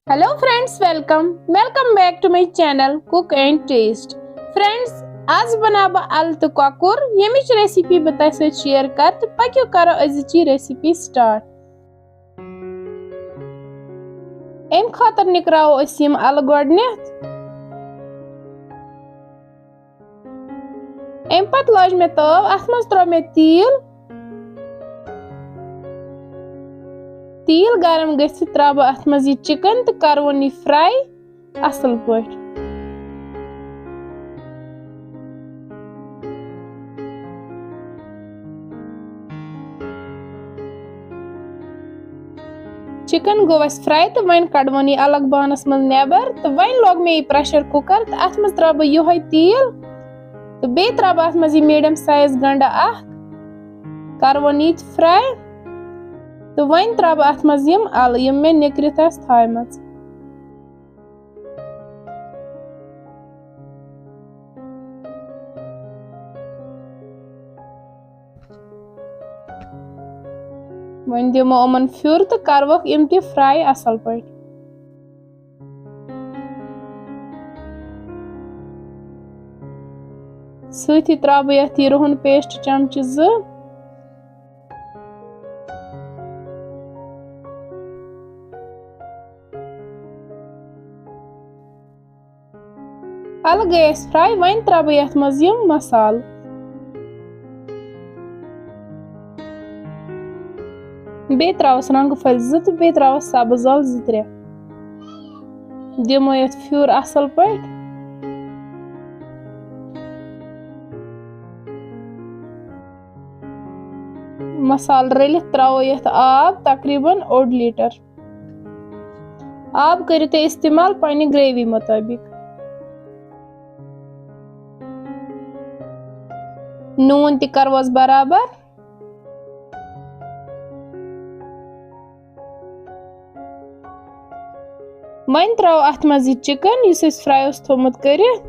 Hello friends, welcome back to my channel cook and taste. Friends, आज बनाब अल तो cocker यमिच recipe बताय से शेयर कर तो पक्यो करो अजिची रेसिपी स्टार्ट। एम खातर निकराओ असिम अल गोडनेथ। एम पत लाज में तव अथ मज त्रो में तील गरम गछि त्राब अथ मज ये चिकन तो करवन ये फ्राई असल पट। चिकन गो अस फ्राई तो वन कड़वन ये अलग बानस मज नेबर तो वन लोग में ये प्रेशर कुकर तो अथ मज त्राब योहै तील तो बे त्राब अथ मज ये मीडियम साइज गंडा अख करवन ये फ्राई तो वन त्राब अथ मज यम अल यम में निकरित आस थायमज। वन दिमो अमन फ्यूर तो करवक यम ति फ्राई असल पट। सथी त्राब यथ रुहन पेस्ट चमच 2 अल गैस फ्राई वन त्राब यथ मज यम मसाल बे त्रावस रंग फल 2 तो बे त्रावस सब्ज अल 2-3 दिमो यथ फ्यूर असल पट। मसाल रलित त्रावो यथ आब तकरीबन 1 लीटर। आब करियो ते इस्तेमाल पन्ने ग्रेवी मुताबिक। नून ति करवस बराबर। वन त्राव अथ मज ये चिकन इस फ्राई उस थोमुत करित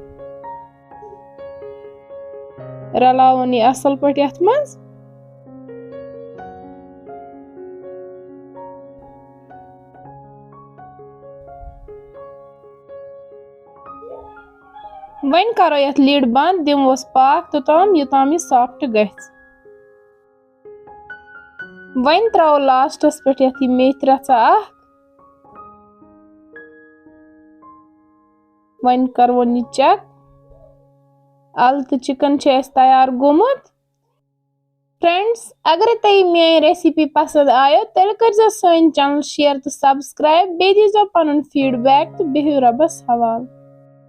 रलावन ये असल पट यथ मज। वन करो यथ लीड बंद दिमोस पाक तोताम युताम ये सॉफ्ट गछ। वन त्राव लास्टस पे यथ मेथ रचा अख वन करवन ये चेक अल तो चिकन छे अस तैयार गोमुत। फ्रेंड्स, अगर तय मे रेसिपी पसंद आयो तेल कर सन चैनल शेयर तो सब्सक्राइब बे दीजो पनुन फीडबैक तो बिहियो रबस हवाल।